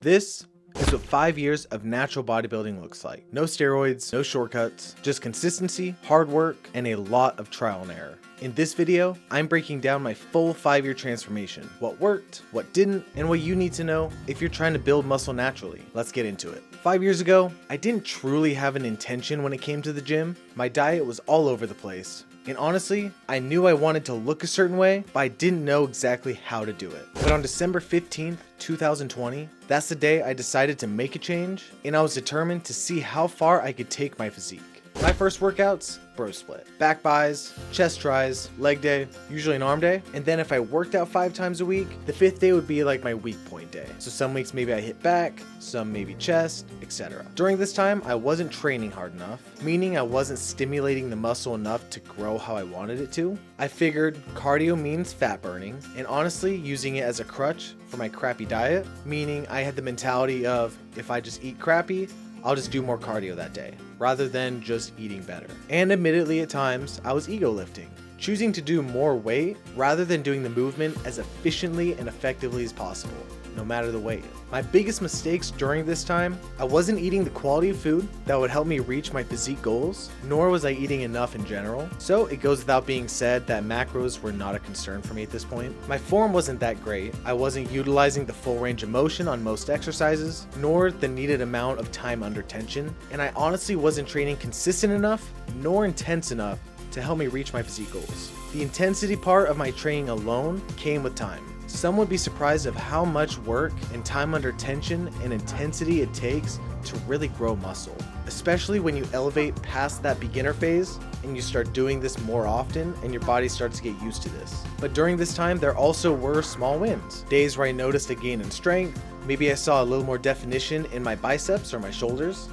This is what 5 years of natural bodybuilding looks like. No steroids, no shortcuts, just consistency, hard work, and a lot of trial and error. In this video, I'm breaking down my full 5-year transformation, what worked, what didn't, and what you need to know if you're trying to build muscle naturally. Let's get into it. 5 years ago, I didn't truly have an intention when it came to the gym. My diet was all over the place. And honestly, I knew I wanted to look a certain way, but I didn't know exactly how to do it. But on December 15th, 2020, that's the day I decided to make a change, and I was determined to see how far I could take my physique. My first workouts, bro split. Back buys, chest tries, leg day, usually an arm day. And then if I worked out 5 times a week, the 5th day would be like my weak point day. So some weeks maybe I hit back, some maybe chest, etc. During this time, I wasn't training hard enough, meaning I wasn't stimulating the muscle enough to grow how I wanted it to. I figured cardio means fat burning, and honestly, using it as a crutch for my crappy diet, meaning I had the mentality of if I just eat crappy, I'll just do more cardio that day, rather than just eating better. And admittedly at times, I was ego lifting, choosing to do more weight rather than doing the movement as efficiently and effectively as possible, no matter the weight. My biggest mistakes during this time, I wasn't eating the quality of food that would help me reach my physique goals, nor was I eating enough in general. So it goes without being said that macros were not a concern for me at this point. My form wasn't that great. I wasn't utilizing the full range of motion on most exercises, nor the needed amount of time under tension. And I honestly wasn't training consistent enough, nor intense enough to help me reach my physique goals. The intensity part of my training alone came with time. Some would be surprised of how much work and time under tension and intensity it takes to really grow muscle, especially when you elevate past that beginner phase and you start doing this more often and your body starts to get used to this. But during this time, there also were small wins. Days where I noticed a gain in strength, maybe I saw a little more definition in my biceps or my shoulders,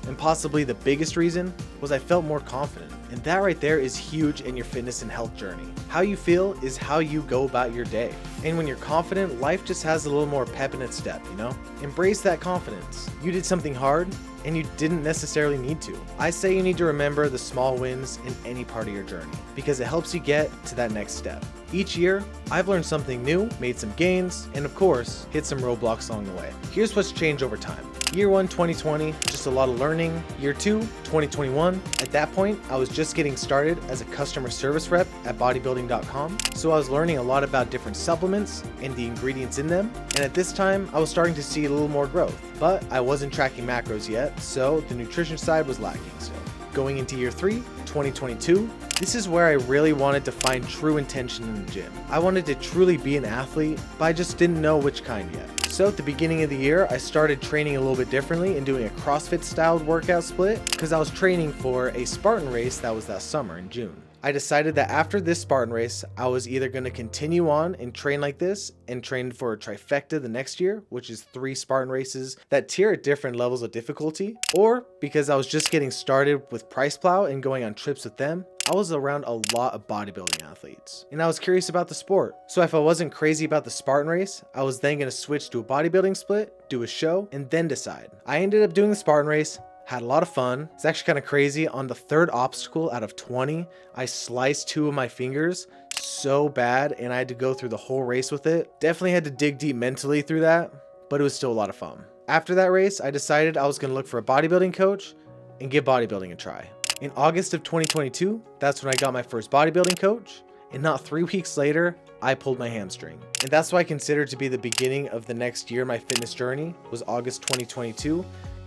and possibly the biggest reason was I felt more confident. And that right there is huge in your fitness and health journey. How you feel is how you go about your day. And when you're confident, life just has a little more pep in its step, you know? Embrace that confidence. You did something hard and you didn't necessarily need to. I say you need to remember the small wins in any part of your journey because it helps you get to that next step. Each year, I've learned something new, made some gains, and of course, hit some roadblocks along the way. Here's what's changed over time. Year 1, 2020, just a lot of learning. Year 2, 2021, at that point, I was just getting started as a customer service rep at bodybuilding.com. So I was learning a lot about different supplements and the ingredients in them. And at this time, I was starting to see a little more growth, but I wasn't tracking macros yet, so the nutrition side was lacking still. Going into year 3, 2022, this is where I really wanted to find true intention in the gym. I wanted to truly be an athlete, but I just didn't know which kind yet. So at the beginning of the year, I started training a little bit differently and doing a CrossFit styled workout split because I was training for a Spartan race that was that summer in June. I decided that after this Spartan race, I was either going to continue on and train like this and train for a trifecta the next year, which is 3 Spartan races that tier at different levels of difficulty, or because I was just getting started with Price Plow and going on trips with them, I was around a lot of bodybuilding athletes, and I was curious about the sport. So if I wasn't crazy about the Spartan race, I was then going to switch to a bodybuilding split, do a show, and then decide. I ended up doing the Spartan race, had a lot of fun. It's actually kind of crazy. On the 3rd obstacle out of 20, I sliced 2 of my fingers so bad, and I had to go through the whole race with it. Definitely had to dig deep mentally through that, but it was still a lot of fun. After that race, I decided I was going to look for a bodybuilding coach and give bodybuilding a try. In August of 2022, that's when I got my first bodybuilding coach, and not 3 weeks later, I pulled my hamstring. And that's what I consider to be the beginning of the next year. My fitness journey was August 2022,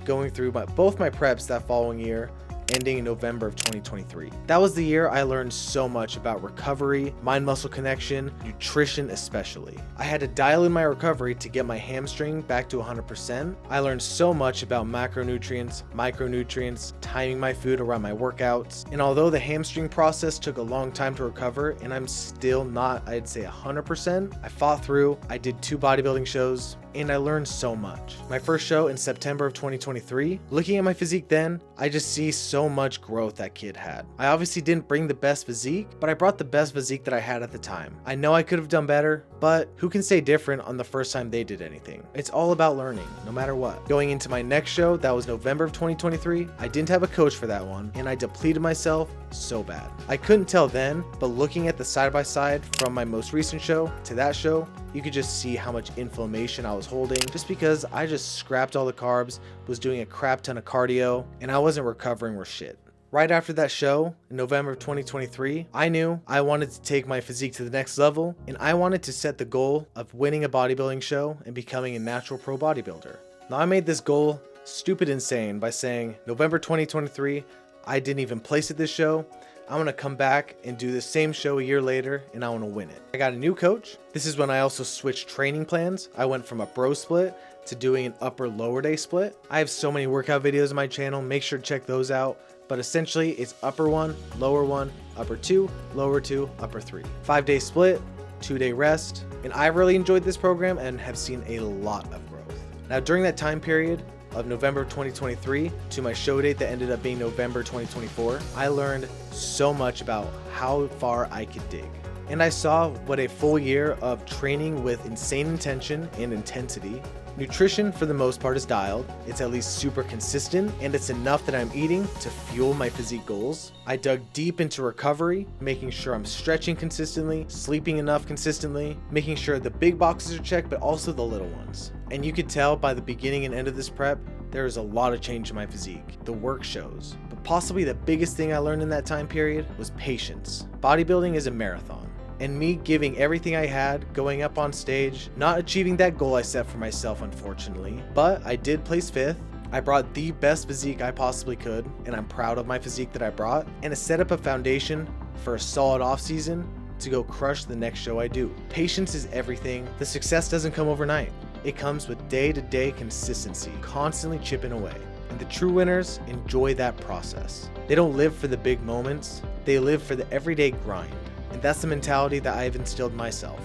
going through both my preps that following year, ending in November of 2023. That was the year I learned so much about recovery, mind-muscle connection, nutrition especially. I had to dial in my recovery to get my hamstring back to 100%. I learned so much about macronutrients, micronutrients, timing my food around my workouts. And although the hamstring process took a long time to recover, and I'm still not, I'd say 100%, I fought through, I did 2 bodybuilding shows, and I learned so much. My first show in September of 2023, looking at my physique then, I just see so much growth that kid had. I obviously didn't bring the best physique, but I brought the best physique that I had at the time. I know I could have done better, but who can say different on the first time they did anything? It's all about learning, no matter what. Going into my next show, that was November of 2023, I didn't have a coach for that one, and I depleted myself so bad. I couldn't tell then, but looking at the side-by-side from my most recent show to that show, you could just see how much inflammation I was holding just because I just scrapped all the carbs, was doing a crap ton of cardio, and I wasn't recovering worth shit. Right after that show, in November of 2023, I knew I wanted to take my physique to the next level, and I wanted to set the goal of winning a bodybuilding show and becoming a natural pro bodybuilder. Now I made this goal stupid insane by saying, November 2023, I didn't even place at this show. I'm gonna come back and do the same show a year later and I wanna win it. I got a new coach. This is when I also switched training plans. I went from a bro split to doing an upper lower day split. I have so many workout videos on my channel, make sure to check those out. But essentially it's upper 1, lower 1, upper 2, lower 2, upper 3. 5-day split, 2-day rest. And I really enjoyed this program and have seen a lot of growth. Now during that time period, of November 2023 to my show date that ended up being November 2024, I learned so much about how far I could dig. And I saw what a full year of training with insane intention and intensity. Nutrition for the most part is dialed, it's at least super consistent, and it's enough that I'm eating to fuel my physique goals. I dug deep into recovery, making sure I'm stretching consistently, sleeping enough consistently, making sure the big boxes are checked but also the little ones. And you could tell by the beginning and end of this prep, there is a lot of change in my physique. The work shows. But possibly the biggest thing I learned in that time period was patience. Bodybuilding is a marathon. And me giving everything I had, going up on stage, not achieving that goal I set for myself unfortunately, but I did place 5th. I brought the best physique I possibly could, and I'm proud of my physique that I brought, and it set up a foundation for a solid off season to go crush the next show I do. Patience is everything. The success doesn't come overnight. It comes with day-to-day consistency, constantly chipping away. And the true winners enjoy that process. They don't live for the big moments, they live for the everyday grind. And that's the mentality that I've instilled myself.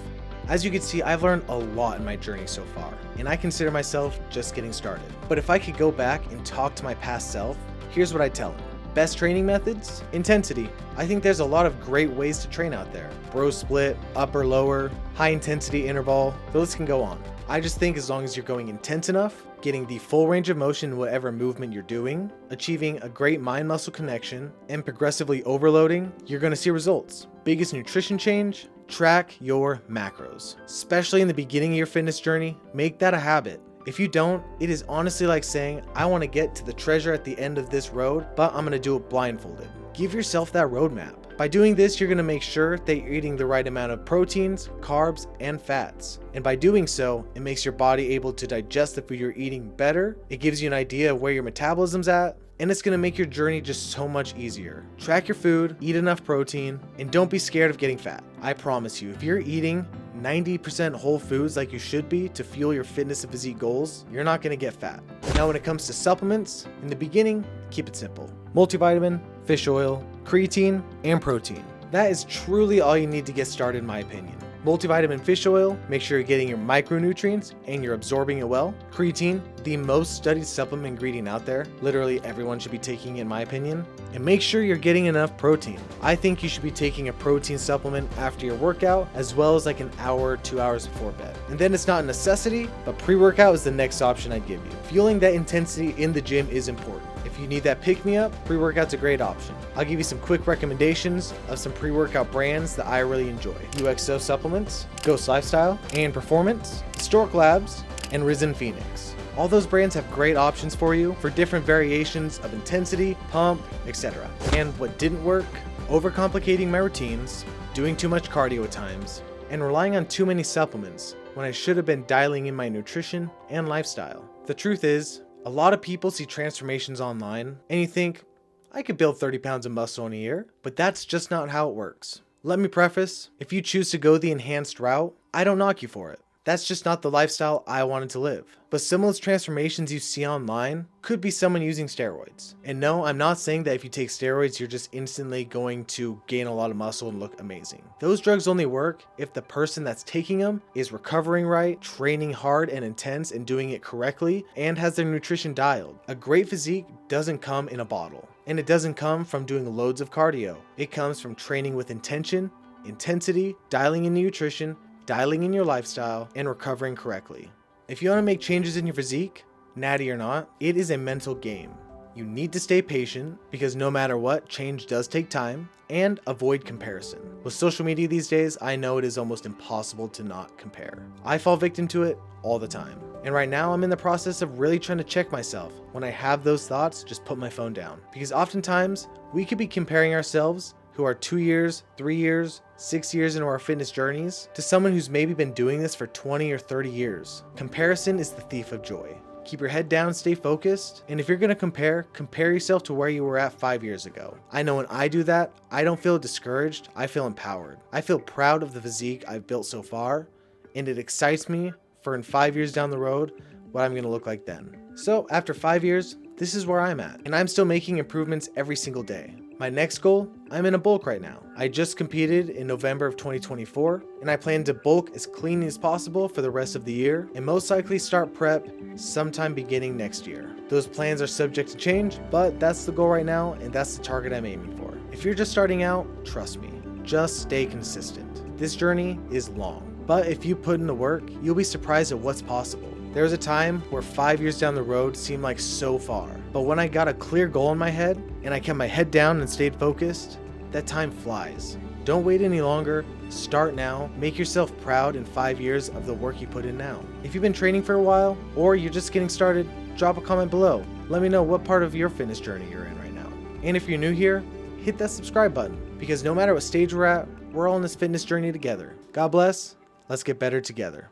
As you can see, I've learned a lot in my journey so far, and I consider myself just getting started. But if I could go back and talk to my past self, here's what I'd tell him. Best training methods? Intensity. I think there's a lot of great ways to train out there. Bro split, upper lower, high intensity interval, the list can go on. I just think as long as you're going intense enough, getting the full range of motion in whatever movement you're doing, achieving a great mind-muscle connection, and progressively overloading, you're gonna see results. Biggest nutrition change? Track your macros. Especially in the beginning of your fitness journey, make that a habit. If you don't, it is honestly like saying, I want to get to the treasure at the end of this road, but I'm going to do it blindfolded. Give yourself that roadmap. By doing this, you're going to make sure that you're eating the right amount of proteins, carbs, and fats. And by doing so, it makes your body able to digest the food you're eating better. It gives you an idea of where your metabolism's at, and it's going to make your journey just so much easier. Track your food, eat enough protein, and don't be scared of getting fat. I promise you, if you're eating 90% whole foods like you should be to fuel your fitness and physique goals, you're not going to get fat. Now when it comes to supplements, in the beginning, keep it simple. Multivitamin, fish oil, creatine, and protein. That is truly all you need to get started in my opinion. Multivitamin fish oil, make sure you're getting your micronutrients and you're absorbing it well. Creatine, the most studied supplement ingredient out there. Literally everyone should be taking it in my opinion. And make sure you're getting enough protein. I think you should be taking a protein supplement after your workout, as well as like an hour or 2 hours before bed. And then it's not a necessity, but pre-workout is the next option I'd give you. Fueling that intensity in the gym is important. If you need that pick-me-up, pre-workout's a great option. I'll give you some quick recommendations of some pre-workout brands that I really enjoy. UXO Supplements, Ghost Lifestyle, and Performance, Historic Labs, and Risen Phoenix. All those brands have great options for you for different variations of intensity, pump, etc. And what didn't work? Overcomplicating my routines, doing too much cardio at times, and relying on too many supplements when I should have been dialing in my nutrition and lifestyle. The truth is, a lot of people see transformations online and you think, I could build 30 pounds of muscle in a year, but that's just not how it works. Let me preface, if you choose to go the enhanced route, I don't knock you for it. That's just not the lifestyle I wanted to live. But some of those transformations you see online could be someone using steroids. And no, I'm not saying that if you take steroids, you're just instantly going to gain a lot of muscle and look amazing. Those drugs only work if the person that's taking them is recovering right, training hard and intense and doing it correctly, and has their nutrition dialed. A great physique doesn't come in a bottle. And it doesn't come from doing loads of cardio. It comes from training with intention, intensity, dialing in nutrition, dialing in your lifestyle, and recovering correctly. If you want to make changes in your physique, natty or not, it is a mental game. You need to stay patient because no matter what, change does take time, and avoid comparison. With social media these days, I know it is almost impossible to not compare. I fall victim to it all the time. And right now I'm in the process of really trying to check myself. When I have those thoughts, just put my phone down. Because oftentimes we could be comparing ourselves who are 2 years, 3 years, 6 years into our fitness journeys to someone who's maybe been doing this for 20 or 30 years. Comparison is the thief of joy. Keep your head down, stay focused, and if you're gonna compare yourself to where you were at 5 years ago. I know when I do that, I don't feel discouraged, I feel empowered. I feel proud of the physique I've built so far, and it excites me for in 5 years down the road, what I'm gonna look like then. So after 5 years, this is where I'm at, and I'm still making improvements every single day. My next goal, I'm in a bulk right now. I just competed in November of 2024, and I plan to bulk as clean as possible for the rest of the year, and most likely start prep sometime beginning next year. Those plans are subject to change, but that's the goal right now, and that's the target I'm aiming for. If you're just starting out, trust me, just stay consistent. This journey is long, but if you put in the work, you'll be surprised at what's possible. There was a time where 5 years down the road seemed like so far, but when I got a clear goal in my head and I kept my head down and stayed focused, that time flies. Don't wait any longer, start now, make yourself proud in 5 years of the work you put in now. If you've been training for a while or you're just getting started, drop a comment below. Let me know what part of your fitness journey you're in right now. And if you're new here, hit that subscribe button because no matter what stage we're at, we're all in this fitness journey together. God bless, let's get better together.